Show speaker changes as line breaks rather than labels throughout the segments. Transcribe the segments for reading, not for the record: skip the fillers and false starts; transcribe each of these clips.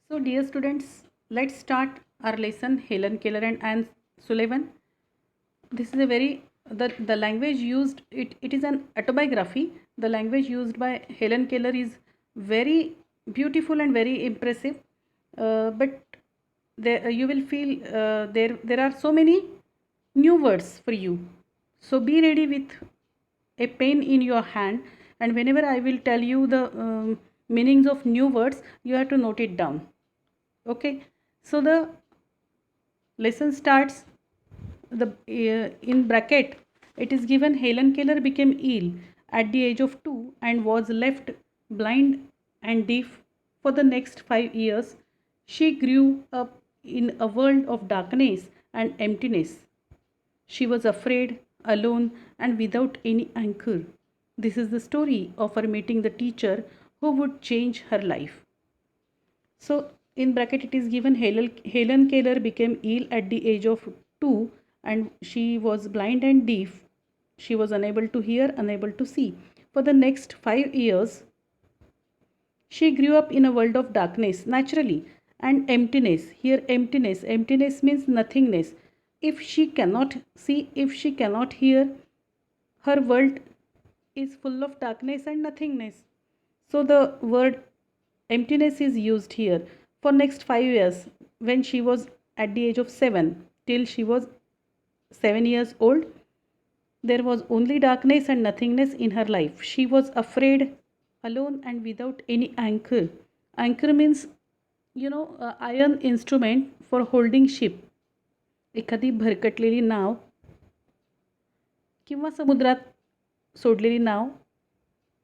So, dear students, let's start our lesson Helen Keller and Anne Sullivan. This is a very the language used it is an autobiography. The language used by Helen Keller is very beautiful and very impressive. But there you will feel there are so many new words for you. So be ready with a pen in your hand, and whenever I will tell you the meanings of new words, you have to note it down. Okay, so the lesson starts in bracket. It is given Helen Keller became ill at the age of 2 and was left blind and deaf for the next 5 years. She grew up in a world of darkness and emptiness. She was afraid, alone, and without any anchor. This is the story of her meeting the teacher who would change her life. So in bracket it is given Helen Keller became ill at the age of 2 and she was blind and deaf. She was unable to hear, unable to see. For the next 5 years, she grew up in a world of darkness, naturally, and emptiness. Here, emptiness means nothingness. If she cannot see, if she cannot hear, her world is full of darkness and nothingness. So the word emptiness is used here. For next 5 years, when she was at the age of 7 till she was 7 years old, there was only darkness and nothingness in her life. She was afraid, alone, and without any anchor. Anchor means, iron instrument for holding ship. एखादी भरकटलेली नाव किंवा समुद्रात सोडलेली नाव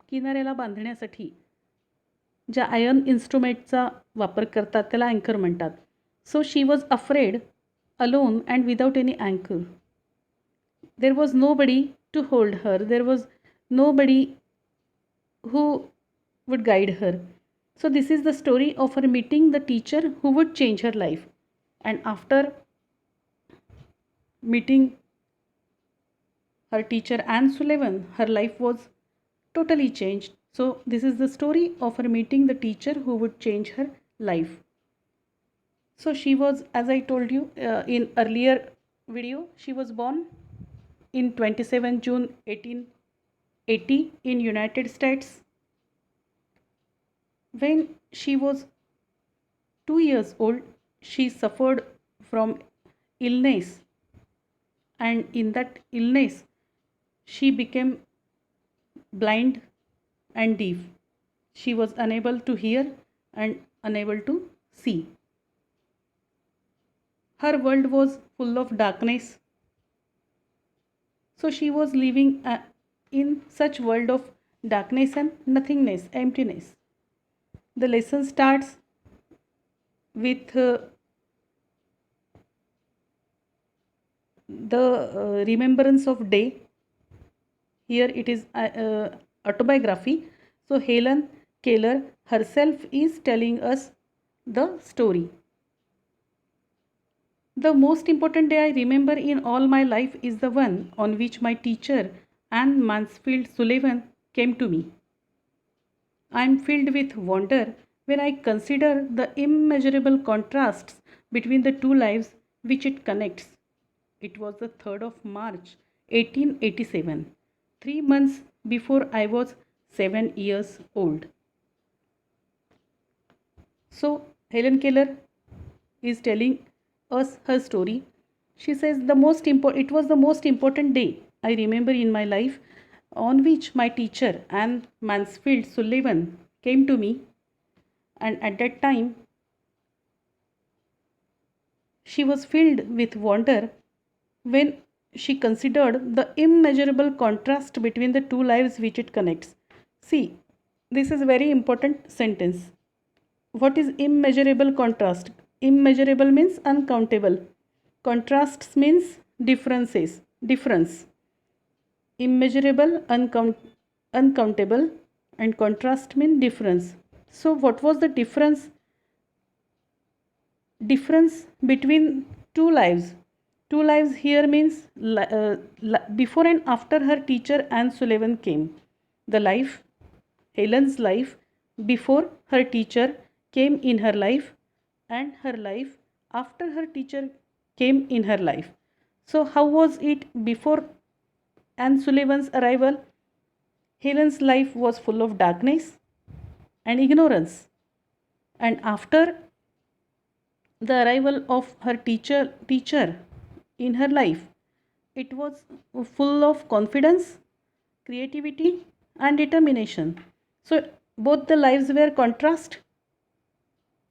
किनाऱ्याला बांधण्यासाठी ज्या iron इन्स्ट्रुमेंटचा वापर करतात त्याला अँकर म्हणतात. So she was afraid, alone and without any अँकर. There was nobody to hold her. There was nobody who would guide her. So this is the story of her meeting the teacher who would change her life. And after meeting her teacher Anne Sullivan, her life was totally changed. So this is the story of her meeting the teacher who would change her life. So she was, as I told you in earlier video, she was born in 27 June 1880 in United States. When she was 2 years old, she suffered from illness, and in that illness, she became blind and deaf. She was unable to hear and unable to see. Her world was full of darkness. So she was living in such world of darkness and nothingness, emptiness. The lesson starts with the remembrance of day. Here it is autobiography. So Helen Keller herself is telling us the story. The most important day I remember in all my life is the one on which my teacher Anne Mansfield Sullivan came to me. I am filled with wonder when I consider the immeasurable contrasts between the two lives which it connects. It was the 3rd of March 1887, 3 months before I was 7 years old. So Helen Keller is telling us her story. She says it was the most important day I remember in my life, on which my teacher Anne Mansfield Sullivan came to me, and at that time she was filled with wonder when she considered the immeasurable contrast between the two lives which it connects. See, this is a very important sentence. What is immeasurable contrast? Immeasurable means uncountable. Contrasts means difference. Immeasurable, uncountable, and contrast mean difference. So what was the difference between two lives? Two lives here means before and after her teacher Anne Sullivan came. The life, Helen's life, before her teacher came in her life, and her life after her teacher came in her life. So, how was it before Anne Sullivan's arrival? Helen's life was full of darkness and ignorance. And after the arrival of her teacher in her life, it was full of confidence, creativity, and determination. So both the lives were contrast.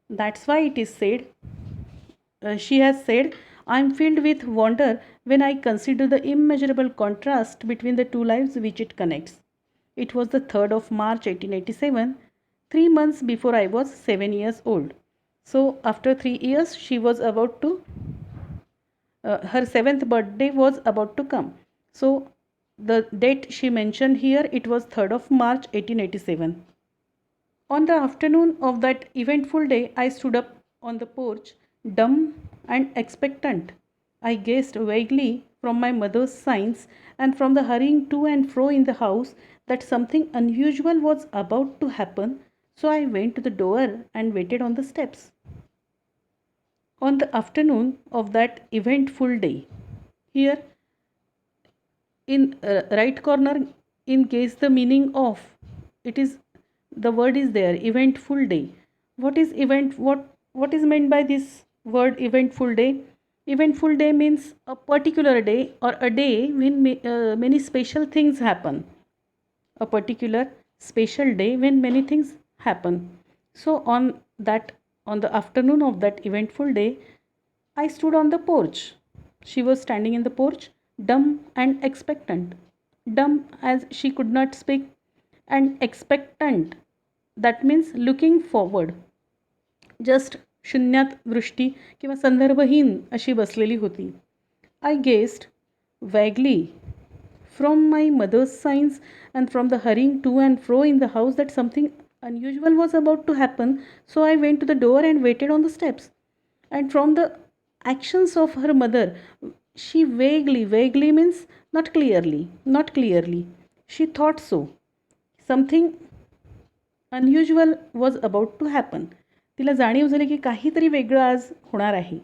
That's why it is said, she has said, I am filled with wonder when I consider the immeasurable contrast between the two lives which it connects. It was the 3rd of March 1887, 3 months before I was 7 years old. So after 3 years, she was about to, her 7th birthday was about to come. So the date she mentioned here, it was 3rd of March 1887. On the afternoon of that eventful day, I stood up on the porch, dumb and expectant. I gazed vaguely from my mother's signs and from the hurrying to and fro in the house that something unusual was about to happen, so I went to the door and waited on the steps. On the afternoon of that eventful day, here in right corner, in case the meaning of, it is, the word is there, eventful day. What is event, what is meant by this word eventful day? Eventful day means a particular day or a day when many special things happen. A particular special day when many things happen. So on the afternoon of that eventful day, I stood on the porch. She was standing in the porch, dumb and expectant. Dumb as she could not speak, and expectant, that means looking forward. Just शून्यात वृष्टी किंवा संदर्भहीन अशी बसलेली होती. I guessed vaguely from my mother's signs and from the hurrying to and fro in the house that something unusual was about to happen, so I went to the door and waited on the steps. And from the actions of her mother, she vaguely means not clearly, she thought so. Something unusual was about to happen. तिला जाणीव झाली की काहीतरी वेगळं आज होणार आहे.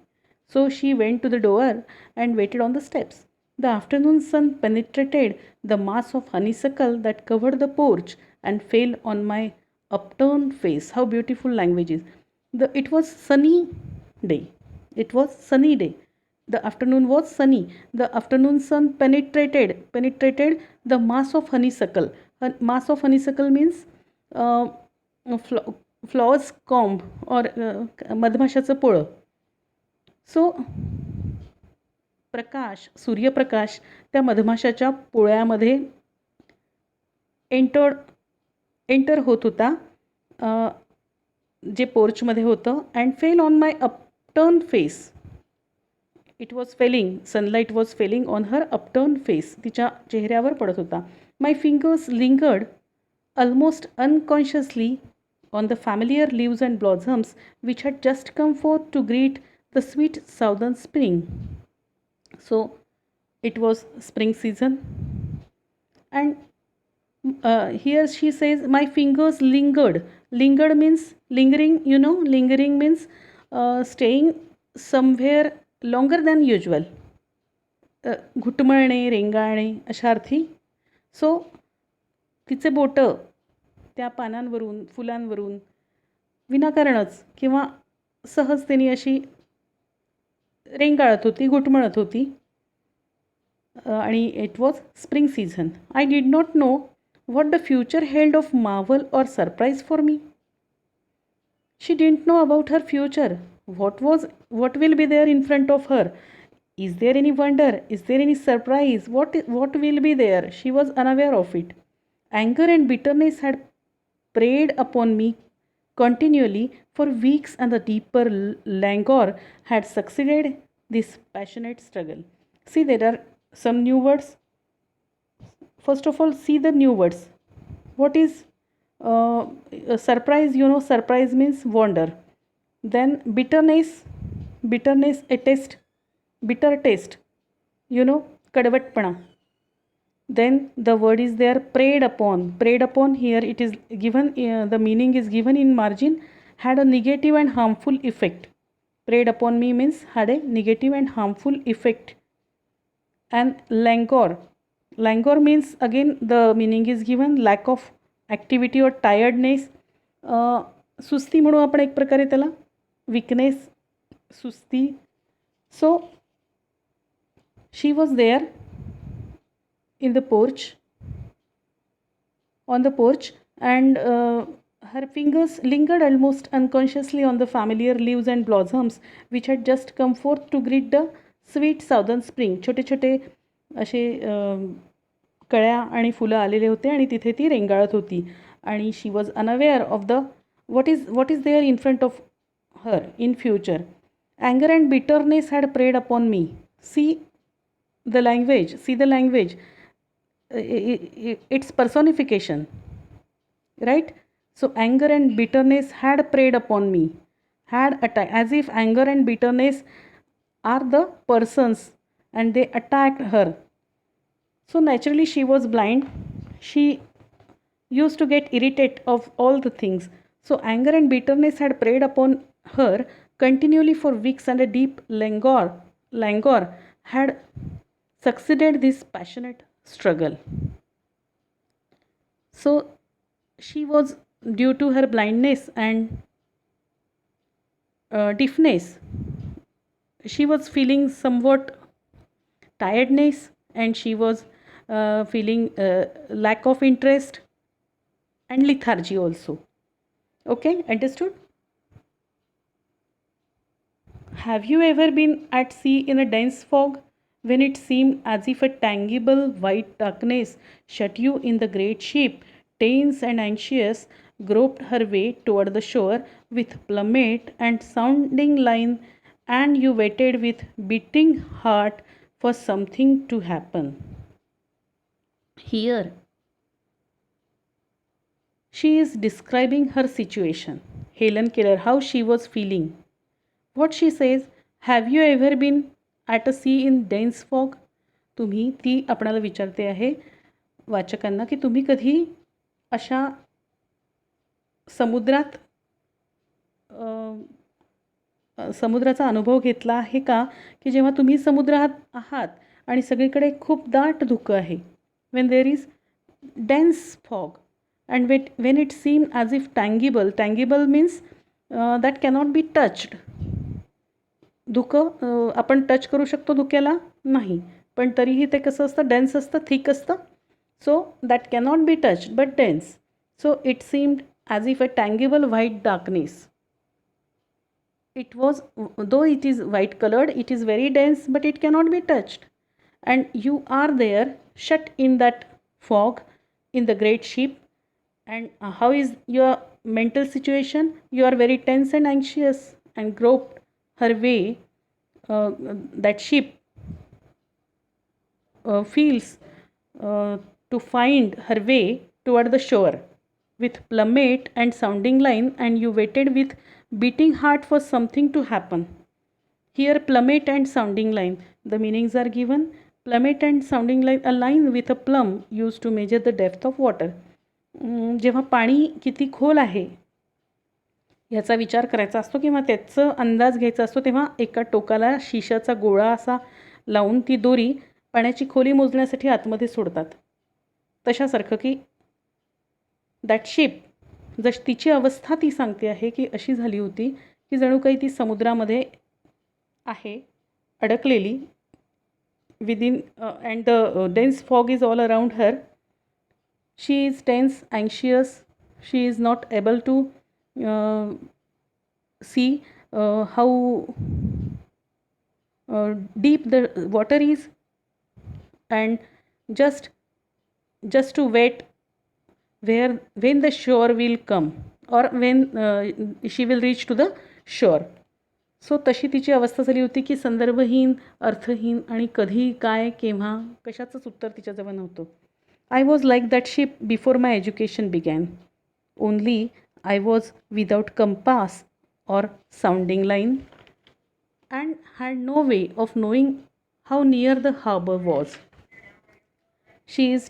So she went to the door and waited on the steps. The afternoon sun penetrated the mass of honeysuckle that covered the porch and fell on my upturned face. How beautiful language is. It was sunny day. It was sunny day. The afternoon was sunny. The afternoon sun penetrated the mass of honeysuckle. Mass of honeysuckle means flowers comb और मधमाशाचं पोळं. सो प्रकाश, सूर्यप्रकाश त्या मधमाशाच्या पोळ्यामध्ये enter होत होता, जे पोर्चमध्ये होतं. And fell on my upturn face. It was falling, sunlight was falling on her upturn face. तिच्या चेहऱ्यावर पडत होता. My fingers lingered almost unconsciously on the familiar leaves and blossoms which had just come forth to greet the sweet southern spring. So it was spring season, and here she says my fingers lingered. Lingered means lingering, lingering means staying somewhere longer than usual. घुटमळणे, रेंगाळणे अशा अर्थी. सो तिचे बोटं त्या पानांवरून, फुलांवरून विनाकारणच किंवा सहजतेने अशी रेंगाळत होती, घुटमळत होती. आणि it was spring season. I did not know what the future held of Marvel or surprise for me. She didn't know about her future. what will be there in front of her? Is there any wonder? Is there any surprise? What will be there? She was unaware of it. Anger and bitterness had preyed upon me continually for weeks, and the deeper languor had succeeded this passionate struggle. See, there are some new words. First of all, see the new words. What is surprise? Surprise means wonder. Then bitterness, a taste, bitter taste, kadvatpana. Then the word is there, preyed upon. Preyed upon, here it is given, the meaning is given in margin, had a negative and harmful effect. preyed upon me means had a negative and harmful effect. And languor means, again the meaning is given, lack of activity or tiredness. सुस्ती म्हणू आपण एक प्रकारे त्याला, weakness, सुस्ती. So she was there in the porch, on the porch, and her fingers lingered almost unconsciously on the familiar leaves and blossoms which had just come forth to greet the sweet southern spring. छोटे छोटे असे कळ्या आणि फुलं आलेले होते आणि तिथे ती रेंगाळत होती. आणि she was unaware of the what is there in front of her in future. Anger and bitterness had preyed upon me. See the language, its personification, right? So anger and bitterness had preyed upon me, had attacked, as if anger and bitterness are the persons and they attacked her. So naturally she was blind. She used to get irritated of all the things. So anger and bitterness had preyed upon her continually for weeks, and a deep languor had succeeded this passionate struggle. So she was, due to her blindness and deafness, she was feeling somewhat tiredness, and she was feeling lack of interest and lethargy also. Okay, understood? Have you ever been at sea in a dense fog, when it seemed as if a tangible white darkness shut you in? The great ship, tense and anxious, groped her way toward the shore with plummet and sounding line, and you waited with beating heart for something to happen. Here she is describing her situation, Helen Keller, how she was feeling. What she says, have you ever been at a sea in dense fog? तुम्ही, ती आपणाला विचारते आहे वाचकांना की तुम्ही कधी अशा समुद्राचा अनुभव घेतला आहे का, की जेव्हा तुम्ही समुद्रात आहात आणि सगळीकडे खूप दाट धुकं आहे. when there is dense fog and when it seems as if tangible means that cannot be touched. धुकं आपण टच करू शकतो धुक्याला? नाही, पण तरीही ते कसं असतं, डेन्स असतं, थिक असतं. So that cannot be touched but dense. So it seemed as if a tangible white darkness. It was, though it is white colored, it is very dense, but it cannot be touched. And you are there, shut in that fog, in the great ship. And how is your mental situation? You are very tense and anxious, and groped her way. That ship feels to find her way toward the shore with plummet and sounding line, and you waited with beating heart for something to happen. Here plummet and sounding line, the meanings are given. Plummet and sounding line, a line with a plumb used to measure the depth of water. जेव्हा पाणी किती खोल आहे ह्याचा विचार करायचा असतो किंवा त्याचं अंदाज घ्यायचा असतो, तेव्हा एका टोकाला शिशाचा गोळा असा लावून ती दोरी पाण्याची खोली मोजण्यासाठी आतमध्ये सोडतात. तशासारखं की दॅट शिप, जशी तिची अवस्था ती सांगते आहे की अशी झाली होती की जणू काही ती समुद्रामध्ये आहे अडकलेली. Within and the dense fog is all around her. She is tense, अँशियस. She is not able to see how deep the water is, and just to wait when the shore will come, or when she will reach to the shore. सो तशी तिची अवस्था झाली होती की संदर्भहीन, अर्थहीन आणि कधी काय केव्हा कशाचंच उत्तर तिच्याजवळ नव्हतं. I was like that ship before my education begin. Only I was without compass or sounding line, and had no way of knowing how near the harbor was. She is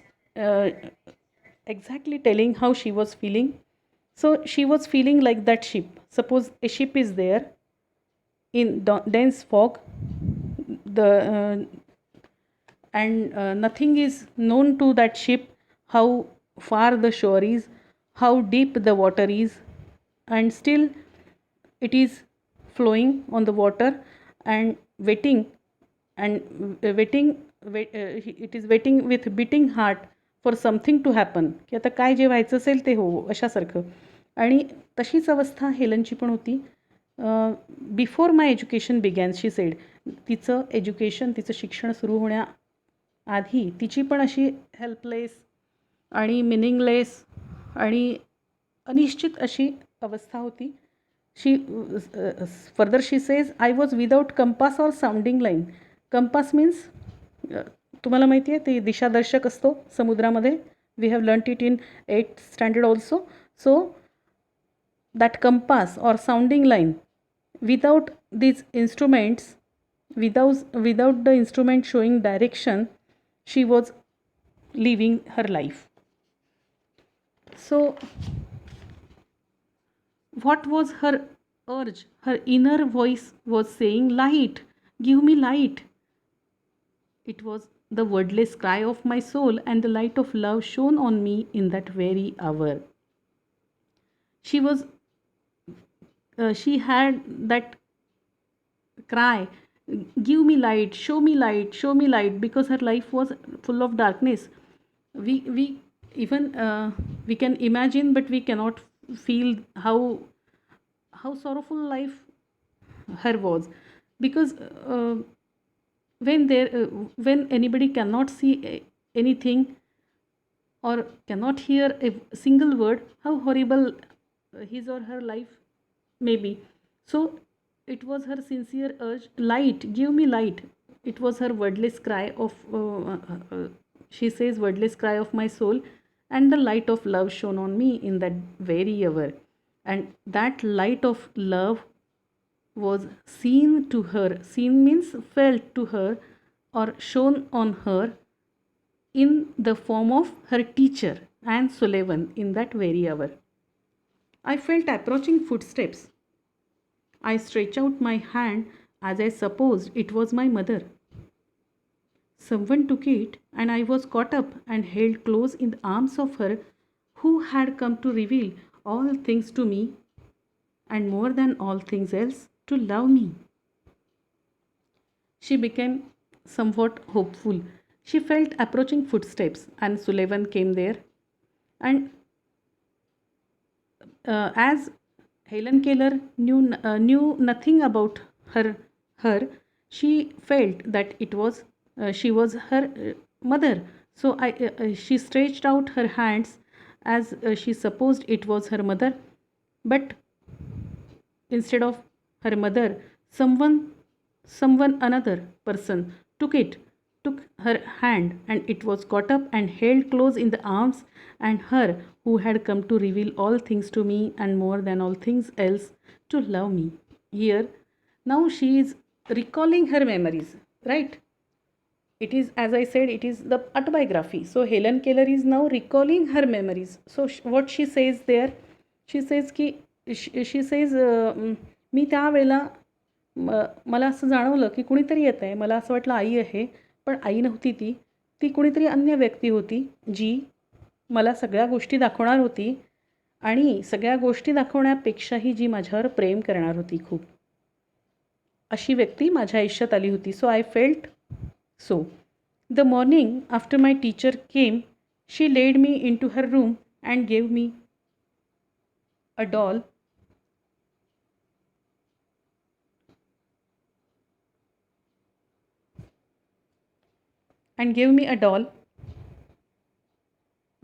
exactly telling how she was feeling. So she was feeling like that ship. Suppose a ship is there in dense fog, the and nothing is known to that ship, how far the shore is, how deep the water is, and still it is flowing on the water and waiting, and it is waiting with beating heart for something to happen, की आता काय जे व्हायचं असेल ते हो अशासारखं. आणि तशीच अवस्था हेलनची पण होती. Before my education begin she said, तिचं शिक्षण सुरू होण्याआधी तिची पण अशी हेल्पलेस आणि मिनिंगलेस आणि अनिश्चित अशी अवस्था होती. Further she says, I was without compass or sounding line. Compass means तुम्हाला माहिती आहे ते दिशादर्शक असतो समुद्रामध्ये. We have learned it in 8th standard also. So that compass or sounding line, without these instruments, without the instrument showing direction, she was living her life. So what was her urge? Her inner voice was saying, light, give me light. It was the wordless cry of my soul, and the light of love shone on me in that very hour. She had that cry, give me light, show me light, show me light, because her life was full of darkness. We even we can imagine, but we cannot feel how sorrowful life her was, because when anybody cannot see anything or cannot hear a single word, how horrible his or her life may be. So it was her sincere urge, light, give me light. It was her wordless cry of she says, wordless cry of my soul, and the light of love shone on me in that very hour. And that light of love was seen to her. Seen means felt to her or shown on her in the form of her teacher, Anne Sullivan, in that very hour. I felt approaching footsteps. I stretched out my hand as I supposed it was my mother. Someone took it, and I was caught up and held close in the arms of her who had come to reveal all things to me, and more than all things else, to love me. She became somewhat hopeful. She felt approaching footsteps, and Sullivan came there. And as Helen Keller knew nothing about her, she felt that she was her mother. So she stretched out her hands as she supposed it was her mother, but instead of her mother, another person took her hand, and it was caught up and held close in the arms, and her who had come to reveal all things to me, and more than all things else, to love me. Here now she is recalling her memories, right? It is, as I said, it is the autobiography. So Helen Keller is now recalling her memories. So what she says there, she says की she says मी त्यावेळेला मला असं जाणवलं की कुणीतरी येत आहे. मला असं वाटलं आई आहे, पण आई नव्हती. ती कुणीतरी अन्य व्यक्ती होती जी मला सगळ्या गोष्टी दाखवणार होती, आणि सगळ्या गोष्टी दाखवण्यापेक्षाही जी माझ्यावर प्रेम करणार होती खूप, अशी व्यक्ती माझ्या आयुष्यात आली होती. So I felt so. The morning after my teacher came, she laid me into her room and gave me a doll.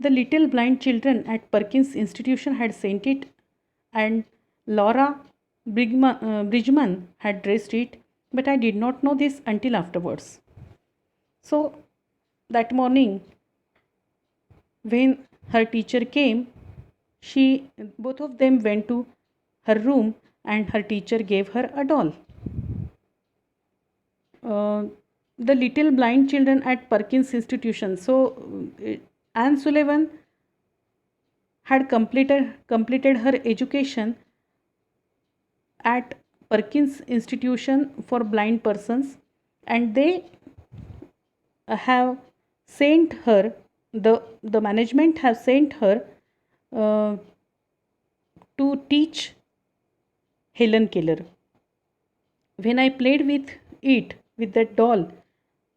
The little blind children at Perkins Institution had sent it, and Laura Bridgman had dressed it, but I did not know this until afterwards. So that morning when her teacher came, both of them went to her room, and her teacher gave her a doll. The little blind children at Perkins Institution. So Anne Sullivan had completed her education at Perkins Institution for Blind Persons, and they have sent her, the management have sent her uh, to teach Helen Keller. When I played with that doll,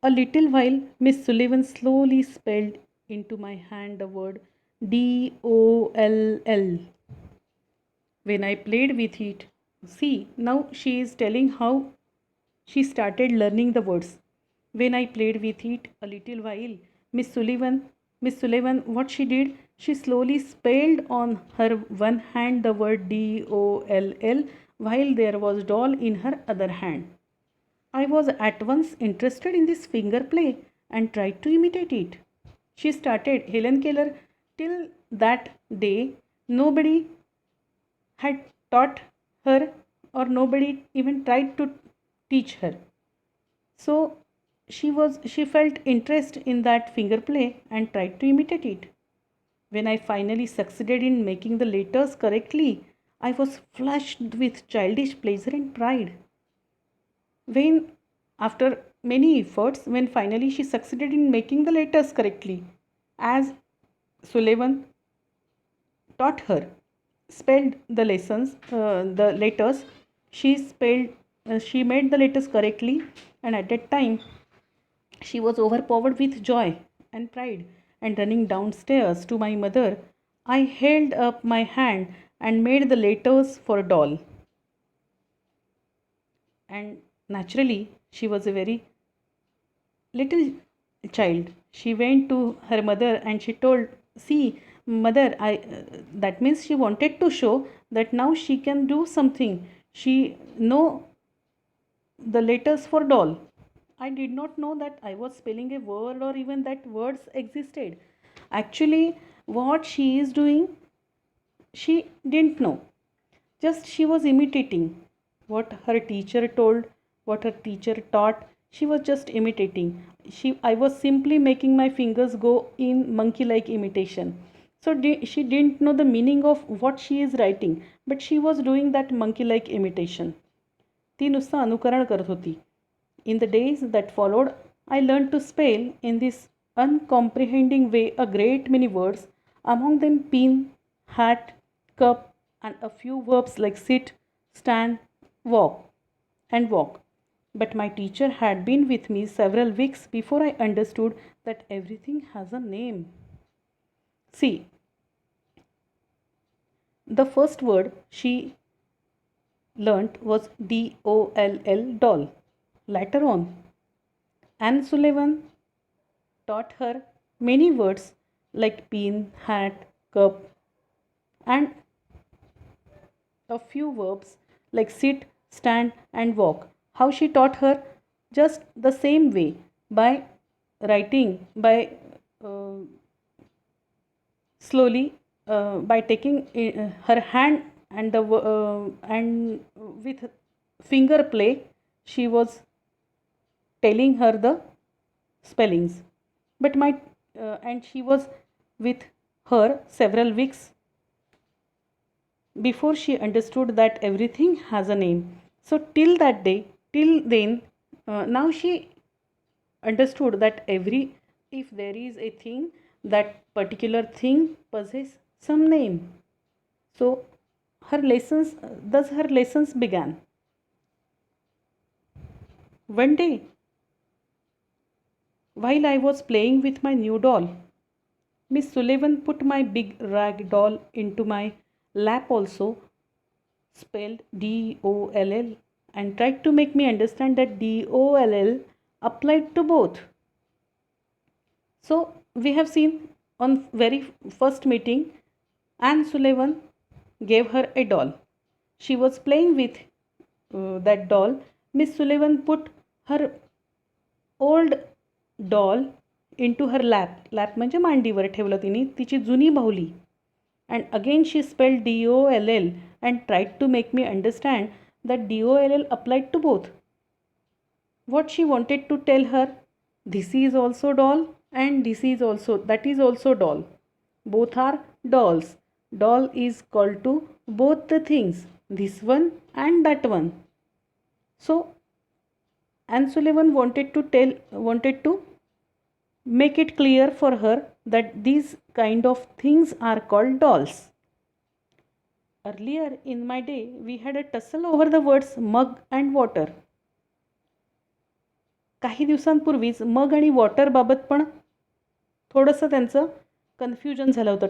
a little while, Miss Sullivan slowly spelled into my hand the word DOLL. When I played with it, see, now she is telling how she started learning the words. When I played with it a little while, Miss Sullivan, what she did, she slowly spelled on her one hand the word DOLL while there was doll in her other hand. I was at once interested in this finger play and tried to imitate it. She started, Helen Keller, till that day, nobody had taught her or nobody even tried to teach her. So she felt interest in that finger play and tried to imitate it. When I finally succeeded in making the letters correctly, I was flushed with childish pleasure and pride. When, after many efforts, when finally she succeeded in making the letters correctly, as Sullivan taught her, spelled the letters, she made the letters correctly, and at that time she was overpowered with joy and pride, and running downstairs to my mother, I held up my hand and made the letters for a doll. And naturally, she was a very little child. She went to her mother and she told, "See, mother, that means she wanted to show that now she can do something. She know the letters for doll. I did not know that I was spelling a word or even that words existed. Actually, what she is doing, she didn't know. Just she was imitating what her teacher told, what her teacher taught. She was just imitating. I was simply making my fingers go in monkey-like imitation. So she didn't know the meaning of what she is writing, but she was doing that monkey-like imitation. ती नुसतं अनुकरण करत होती. In the days that followed, I learned to spell in this uncomprehending way a great many words, among them pin, hat, cup, and a few verbs like sit, stand, walk, and walk. But my teacher had been with me several weeks before I understood that everything has a name. See, the first word she learnt was DOLL, doll. Later on, Anne Sullivan taught her many words like pin, hat, cup, and a few verbs like sit, stand, and walk. How she taught her? Just the same way, by writing, by uh, slowly, by taking her hand and with finger play, she was telling her the spellings. But my and she was with her several weeks before she understood that everything has a name. So till that day, till then, now she understood that if there is a thing, that particular thing possesses some name. So her lessons began. One day, while I was playing with my new doll, Miss Sullivan put my big rag doll into my lap also, spelled DOLL, and tried to make me understand that DOLL applied to both. So we have seen on very first meeting, Anne Sullivan gave her a doll. She was playing with that doll. Miss Sullivan put her old doll into her lap म्हणजे मांडीवर ठेवलं तिने तिची जुनी बाहुली. And again she spelled DOLL and tried to make me understand that DOLL applied to both. What she wanted to tell her, this is also doll and that is also doll. Both are dolls. Doll is called to both the things, this one and that one. So Anne Sullivan wanted to make it clear for her that these kind of things are called dolls. Earlier in my day, we had a tussle over the words mug and water. काही दिवसांपूर्वीच मग आणि water बाबत पण थोडंसं त्यांचं confusion झालं होतं.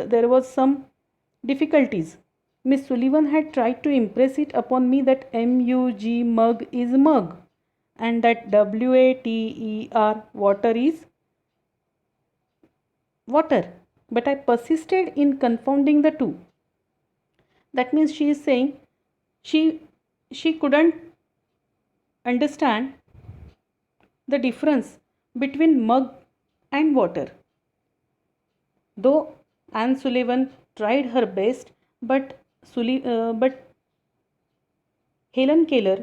There was some difficulties. Miss Sullivan had tried to impress it upon me that MUG mug is mug and that WATER water is water. But I persisted in confounding the two. That means she is saying she couldn't understand the difference between mug and water. Though Anne Sullivan tried her best, but Helen Keller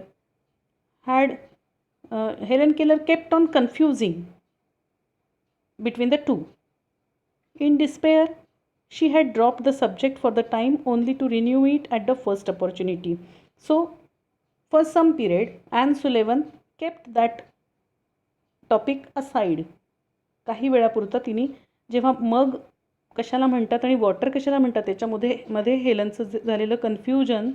kept on confusing between the two. In despair, she had dropped the subject for the time, only to renew it at the first opportunity. So, for some period, Anne Sullivan kept that topic aside. काही वेळापुरतं तिने जेव्हा मग कशाला म्हणतात आणि water कशाला म्हणतात त्याच्यामध्ये हेलनचं झालेलं कन्फ्युजन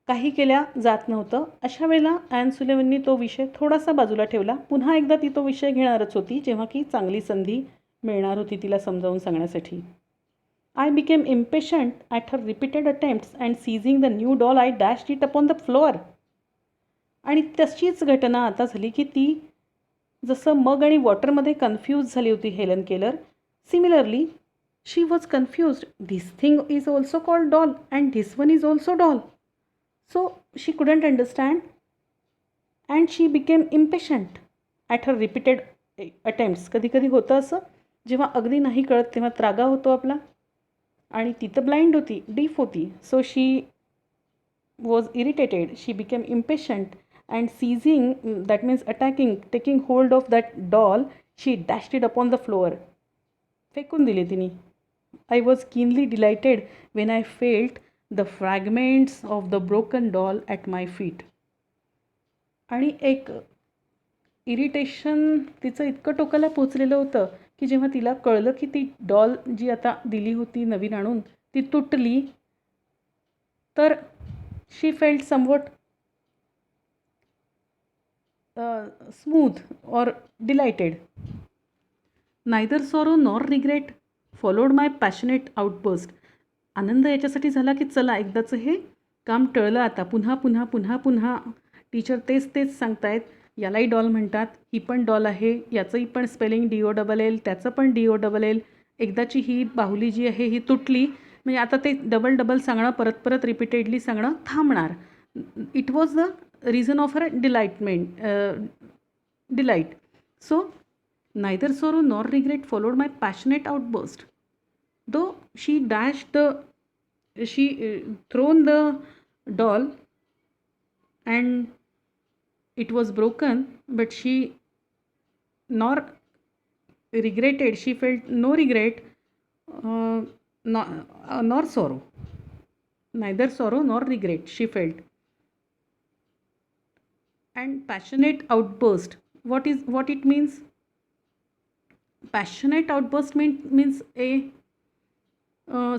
काही केल्या जात नव्हतं. अशा वेळेला ॲन सुलेवननी तो विषय थोडासा बाजूला ठेवला. पुन्हा एकदा ती तो विषय घेणारच होती, जेव्हा की चांगली संधी मिळणार होती तिला समजावून सांगण्यासाठी. I became impatient at her repeated attempts and seizing the new doll I dashed it upon the floor. आणि तशीच घटना आता झाली की ती जसं मग आणि वॉटरमध्ये कन्फ्यूज झाली होती Helen Keller, similarly she was confused. This thing is also called doll and this one is also doll. So she couldn't understand and she became impatient at her repeated attempts. कधी कधी होतं असं, जेव्हा अगदी नाही कळत तेव्हा त्रागा होतो आपला. आणि ती तर ब्लाइंड होती, डीफ होती. So she was irritated, she became impatient and seizing, that means attacking, taking hold of that doll, she dashed it upon the floor. फेकून दिली तिने. I was keenly delighted when I felt the fragments of the broken doll at my feet. आणि एक irritation तिचं इतकं टोकाला पोचलेलं होतं की जेव्हा तिला कळलं की ती डॉल जी आता दिली होती नवीन आणून ती तुटली, तर शी फेल्ट समवॉट स्मूथ और delighted. Neither sorrow nor regret followed my passionate outburst. आनंद याच्यासाठी झाला की चला एकदाचं हे काम टळलं आता. पुन्हा पुन्हा पुन्हा पुन्हा टीचर तेच सांगतायत, यालाही डॉल म्हणतात, ही पण डॉल आहे, याचंही पण स्पेलिंग DOLL, त्याचं पण DOLL. एकदाची ही बाहुली जी आहे ही तुटली म्हणजे आता ते डबल सांगणं, परत रिपीटेडली सांगणं थांबणार. It was the reason of her delight. So neither sorrow nor regret followed my passionate outburst. Though she thrown the doll and it was broken, but she nor regretted, she felt no regret, nor sorrow. Neither sorrow nor regret she felt. And passionate outburst, what it means? Passionate outburst means a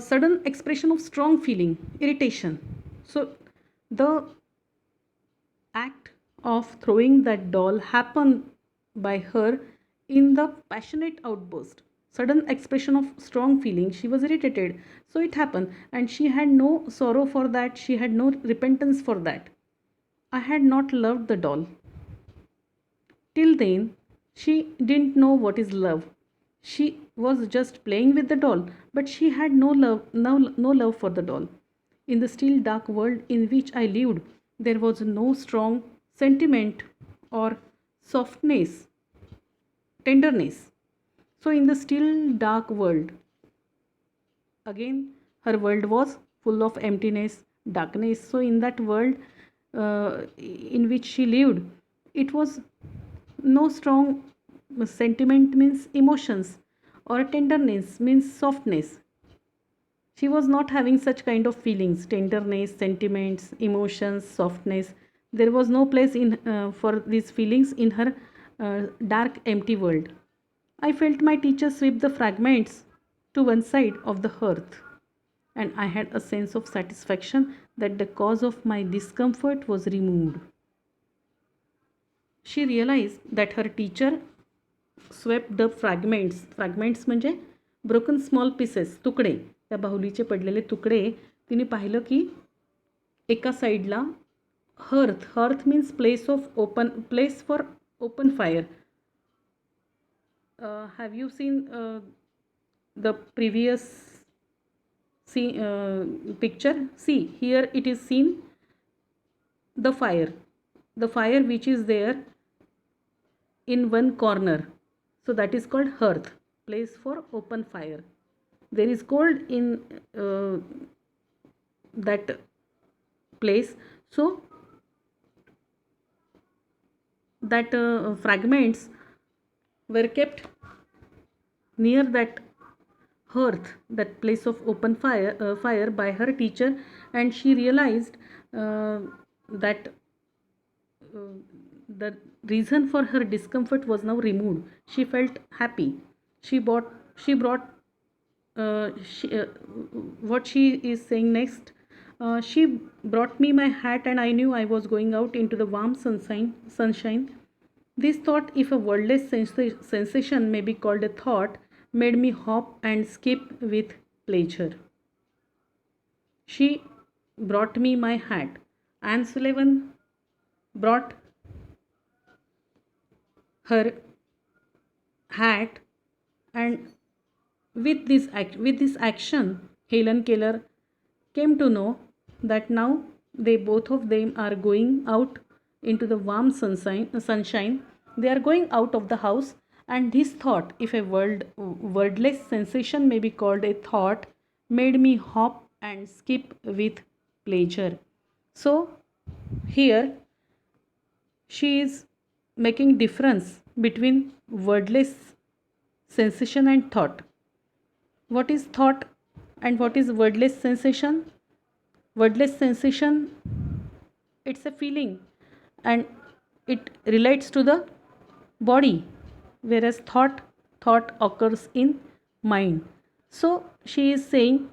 sudden expression of strong feeling, irritation. So the act of throwing that doll happened by her in the passionate outburst, sudden expression of strong feeling. She was irritated, so it happened, and she had no sorrow for that, she had no repentance for that. I had not loved the doll. Till then she didn't know what is love. She was just playing with the doll, but she had no love for the doll. In the still dark world in which I lived, there was no strong sentiment or tenderness. So in the still dark world, again her world was full of emptiness, darkness. So in that world in which she lived, it was no strong sentiment, means emotions, or tenderness, means softness. She was not having such kind of feelings, tenderness, sentiments, emotions, softness. There was no place in for these feelings in her dark, empty world. I felt my teacher sweep the fragments to one side of the hearth, and I had a sense of satisfaction that the cause of my discomfort was removed. She realized that her teacher swept the fragments म्हणजे broken small pieces, तुकडे, त्या बाहुलीचे पडलेले तुकडे तिने पाहिलं की एका साईडला hearth means place for open fire. Have you seen the previous picture? See, here it is seen the fire which is there in one corner, so that is called hearth, place for open fire. There is cold in that place, so that fragments were kept near that hearth, that place of open fire by her teacher, and she realized that the reason for her discomfort was now removed. She felt happy. She brought what she is saying next. She brought me my hat, and I knew I was going out into the warm sunshine. This thought, if a wordless sensation may be called a thought, made me hop and skip with pleasure. She brought me my hat. Anne Sullivan brought her hat, and with this action, Helen Keller came to know that now they both of them are going out into the warm sunshine. They are going out of the house, and this thought, if a wordless sensation may be called a thought, made me hop and skip with pleasure. So here she is making difference between wordless sensation and thought. What is thought and what is wordless sensation? Wordless sensation, it's a feeling and it relates to the body, whereas thought occurs in mind. So she is saying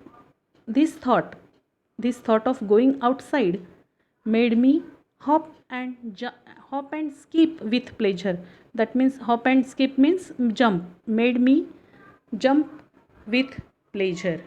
this thought of going outside made me hop and skip with pleasure. That means hop and skip means jump, made me jump with pleasure.